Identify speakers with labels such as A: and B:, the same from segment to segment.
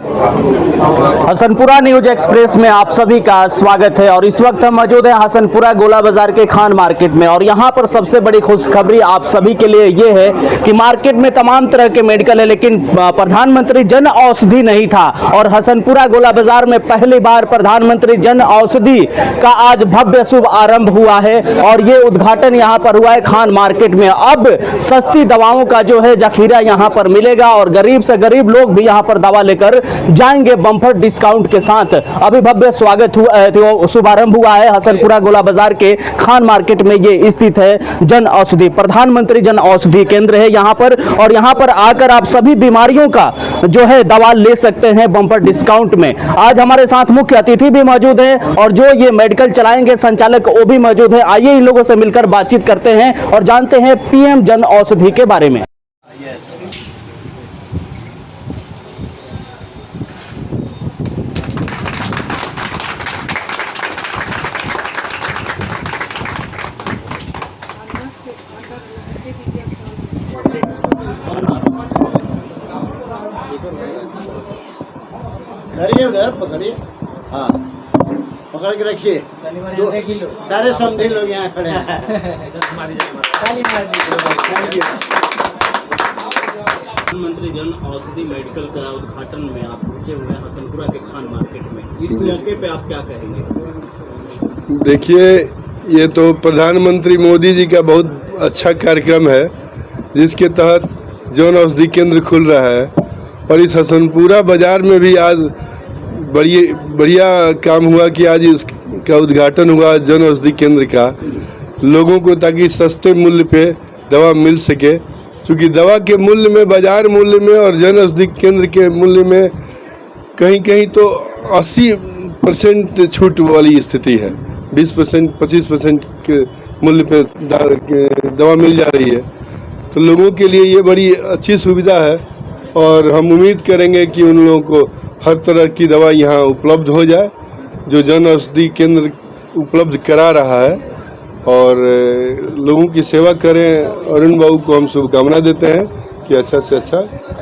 A: Hasanpura news express में आप सभी का स्वागत है और इस वक्त हम मौजूद हैं हसनपुरा गोला बाजार के खान मार्केट में। और यहां पर सबसे बड़ी खुशखबरी आप सभी के लिए ये है कि मार्केट में तमाम तरह के मेडिकल है, लेकिन प्रधानमंत्री जन औषधि नहीं था। और हसनपुरा गोला बाजार में पहली बार प्रधानमंत्री जन औषधि का आज भव्य शुभ आरंभ हुआ है और ये उद्घाटन यहाँ पर हुआ है खान मार्केट में। अब सस्ती दवाओं का जो है जखीरा यहाँ पर मिलेगा और गरीब से गरीब लोग भी यहाँ पर दवा लेकर जाएंगे बम्पर डिस्काउंट के साथ। अभी भव्य स्वागत हुआ, शुभारंभ हुआ है हसनपुरा गोला बाजार के खान मार्केट में। ये स्थित है जन औषधि, प्रधानमंत्री जन औषधि केंद्र है यहाँ पर। और यहाँ पर आकर आप सभी बीमारियों का जो है दवा ले सकते हैं बम्पर डिस्काउंट में। आज हमारे साथ मुख्य अतिथि भी मौजूद हैं और जो ये मेडिकल चलाएंगे संचालक वो भी मौजूद है। आइए इन लोगों से मिलकर बातचीत करते हैं और जानते हैं पीएम जन औषधि के बारे में।
B: धरिए उधर, पकड़िए, हाँ पकड़ के रखिए। सारे समझे लोग यहाँ खड़े हैं।
A: प्रधानमंत्री जन औषधि मेडिकल का उद्घाटन में आप पहुंचे हुए हैं हसनपुरा के खान मार्केट में। इस मौके पे आप क्या कहेंगे?
C: देखिए, ये तो प्रधानमंत्री मोदी जी का बहुत अच्छा कार्यक्रम है जिसके तहत जन औषधि केंद्र खुल रहा है। और इस हसनपुरा बाजार में भी आज बढ़िया काम हुआ कि आज इसका उद्घाटन हुआ जन औषधि केंद्र का, लोगों को ताकि सस्ते मूल्य पे दवा मिल सके। क्योंकि दवा के मूल्य में, बाजार मूल्य में और जन औषधि केंद्र के मूल्य में कहीं कहीं तो 80% छूट वाली स्थिति है। 20%, 25% के मूल्य पे दवा मिल जा रही है। तो लोगों के लिए ये बड़ी अच्छी सुविधा है और हम उम्मीद करेंगे कि उन लोगों को हर तरह की दवा यहाँ उपलब्ध हो जाए जो जन औषधि केंद्र उपलब्ध करा रहा है। और लोगों की सेवा करें। अरुण बाबू को हम शुभकामना देते हैं कि अच्छा से अच्छा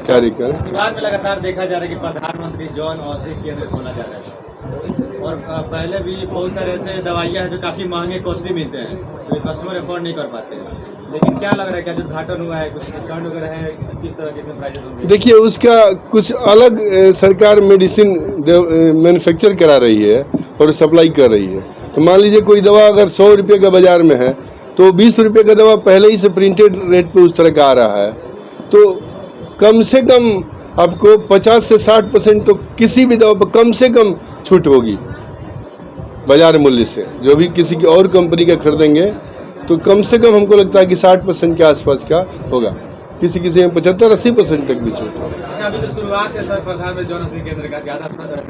C: कार्य करें।
D: बिहार में लगातार देखा जा रहा है कि प्रधानमंत्री जन औषधि केंद्र खोला जा रहा है और पहले भी बहुत सारे ऐसे दवाइयाँ हैं जो काफ़ी महंगे कॉस्टली मिलते हैं, तो कस्टमर अफोर्ड नहीं कर पाते हैं। लेकिन क्या लग रहा है, क्या जो उद्घाटन हुआ है कुछ डिस्काउंट वगैरह है, किस तरह के प्राइजेस होंगे?
C: देखिए, उसका कुछ अलग सरकार मेडिसिन मैन्युफैक्चर करा रही है और सप्लाई कर रही है। तो मान लीजिए कोई दवा अगर 100 रुपये का बाजार में है तो 20 रुपये का दवा पहले ही से प्रिंटेड रेट पे उस तरह का आ रहा है। तो कम से कम आपको 50 से 60% तो किसी भी दवा पर कम से कम छूट होगी बाजार मूल्य से। जो भी किसी की और कंपनी का खरीदेंगे तो कम से कम हमको लगता है कि 60% के आसपास का होगा, किसी किसी में 75-80% तक भी छूट होगा।
D: अच्छा, अभी तो शुरुआत है सर प्रधानमंत्री जन औषधि केंद्र का, ज़्यादा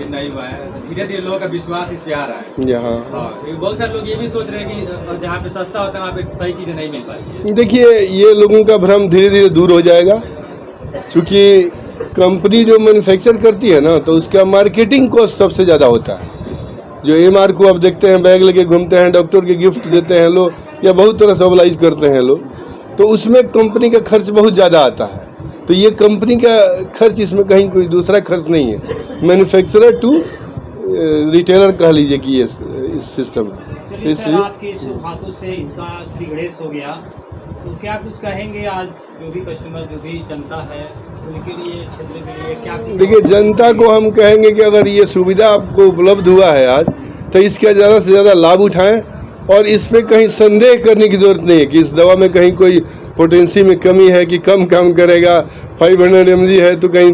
D: नहीं हुआ है, धीरे धीरे लोगों का विश्वास इस पे आ रहा है यहाँ। बहुत सारे लोग ये भी सोच रहे हैं कि जहाँ पे सस्ता होता है वहाँ पे सही चीज़ें नहीं मिल पाती।
C: देखिए, ये लोगों का भ्रम धीरे धीरे दूर हो जाएगा। क्योंकि कंपनी जो मैन्युफैक्चर करती है ना, तो उसका मार्केटिंग कॉस्ट सबसे ज़्यादा होता है। जो MR को आप देखते हैं, बैग लेके घूमते हैं, डॉक्टर के गिफ्ट देते हैं लोग, या बहुत तरह से मोबालाइज करते हैं लोग, तो उसमें कंपनी का खर्च बहुत ज़्यादा आता है। तो ये कंपनी का खर्च, इसमें कहीं कोई दूसरा खर्च नहीं है। मैन्युफैक्चरर टू रिटेलर कह लीजिए कि ये सिस्टम है।
E: इसलिए आपके शुभ हाथों से इसका श्री गणेश हो गया, तो क्या कुछ कहेंगे आज जो भी कस्टमर, जो भी जनता है उनके लिए, क्षेत्र के लिए क्या?
C: देखिए, जनता को हम कहेंगे कि अगर ये सुविधा आपको उपलब्ध हुआ है आज, तो इसका ज़्यादा से ज़्यादा लाभ उठाएं। और इस पर कहीं संदेह करने की ज़रूरत नहीं है कि इस दवा में कहीं कोई पोटेंसी में कमी है कि कम काम करेगा, 500 mg है तो कहीं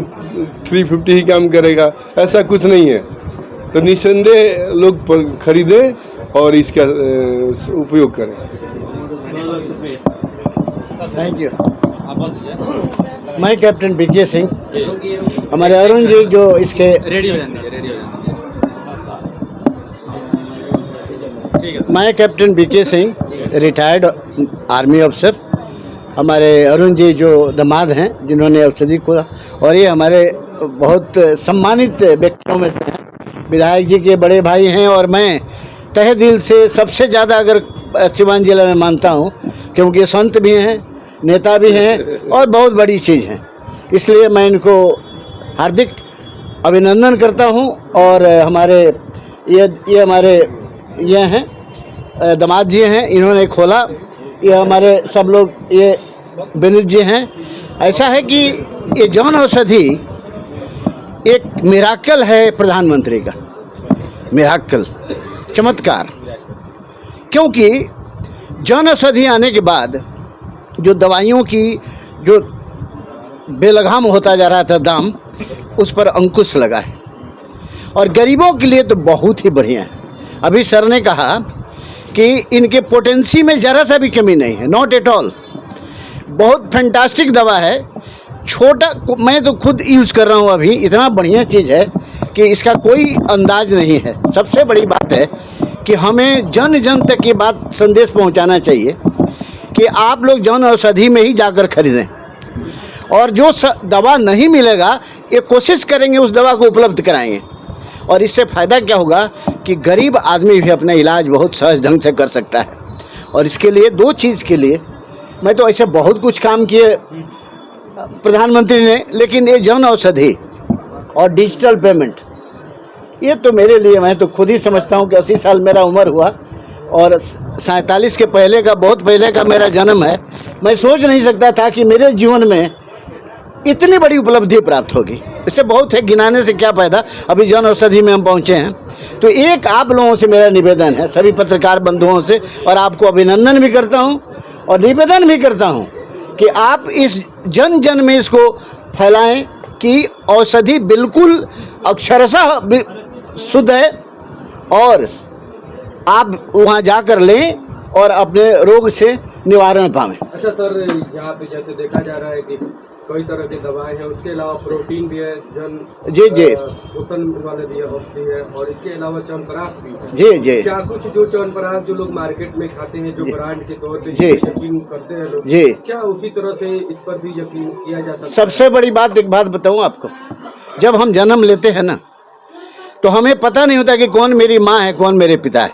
C: 350 ही काम करेगा, ऐसा कुछ नहीं है। तो निसंदेह लोग खरीदें और इसका उपयोग करें।
B: Thank you. मैं कैप्टन बीके सिंह, हमारे अरुण जी जो इसके मैं captain BK Singh, retired army अफसर। हमारे अरुण जी जो दामाद हैं जिन्होंने औषधि खोला, और ये हमारे बहुत सम्मानित व्यक्तियों में से हैं। विधायक जी के बड़े भाई हैं और मैं तहे दिल से सबसे ज़्यादा अगर सिवान जिला में मानता हूँ, क्योंकि संत भी हैं, नेता भी हैं और बहुत बड़ी चीज़ है। इसलिए मैं इनको हार्दिक अभिनंदन करता हूं। और हमारे ये हमारे ये हैं दामाद जी हैं, इन्होंने खोला। ये हमारे सब लोग ये विनीत जी हैं। ऐसा है कि ये जन औषधि एक मिराकल है प्रधानमंत्री का, मिराकल, चमत्कार। क्योंकि जन औषधि आने के बाद जो दवाइयों की जो बेलगाम होता जा रहा था दाम, उस पर अंकुश लगा है और गरीबों के लिए तो बहुत ही बढ़िया है। अभी सर ने कहा कि इनके पोटेंसी में ज़रा सा भी कमी नहीं है, नॉट एट ऑल। बहुत फैंटास्टिक दवा है। छोटा, मैं तो खुद यूज़ कर रहा हूँ अभी, इतना बढ़िया चीज़ है कि इसका कोई अंदाज नहीं है। सबसे बड़ी बात है कि हमें जन जन तक ये बात संदेश पहुँचाना चाहिए कि आप लोग जन औषधि में ही जाकर खरीदें, और जो दवा नहीं मिलेगा ये कोशिश करेंगे उस दवा को उपलब्ध कराएंगे। और इससे फ़ायदा क्या होगा कि गरीब आदमी भी अपना इलाज बहुत सहज ढंग से कर सकता है। और इसके लिए दो चीज़ के लिए मैं तो ऐसे बहुत कुछ काम किए प्रधानमंत्री ने, लेकिन ये जन औषधि और डिजिटल पेमेंट, ये तो मेरे लिए, मैं तो खुद ही समझता हूँ कि 80 साल मेरा उम्र हुआ और 47 के पहले का, बहुत पहले का मेरा जन्म है। मैं सोच नहीं सकता था कि मेरे जीवन में इतनी बड़ी उपलब्धि प्राप्त होगी। इससे बहुत है, गिनाने से क्या फ़ायदा। अभी जन औषधि में हम पहुँचे हैं। तो एक आप लोगों से मेरा निवेदन है, सभी पत्रकार बंधुओं से, और आपको अभिनंदन भी करता हूँ और निवेदन भी करता हूँ कि आप इस जन जन में इसको फैलाएं कि औषधि बिल्कुल अक्षरशः शुद्ध है और आप वहाँ जाकर लें और अपने रोग से निवारण पाएं।
F: अच्छा सर, यहाँ पे जैसे देखा जा रहा है कि कई तरह की दवाएं हैं, उसके अलावा प्रोटीन भी है, जन
B: जी
F: पोषण वाले भी होती है, और इसके अलावा च्यवनप्राश भी है।
B: जी
F: क्या कुछ जो च्यवनप्राश जो लोग मार्केट में खाते हैं, जो ब्रांड के तौर पे यकीन करते हैं लोग,
B: जी,
F: क्या उसी तरह से इस पर भी यकीन किया जा सकता है?
B: सबसे बड़ी बात, एक बात बताऊं आपको, जब हम जन्म लेते हैं ना, तो हमें पता नहीं होता कि कौन मेरी माँ है, कौन मेरे पिता है।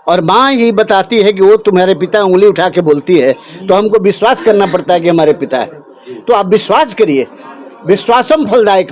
B: और माँ ही बताती है कि वो तुम्हारे पिता, उंगली उठा के बोलती है, तो हमको विश्वास करना पड़ता है कि हमारे पिता है। तो आप विश्वास करिए, विश्वासम फलदायक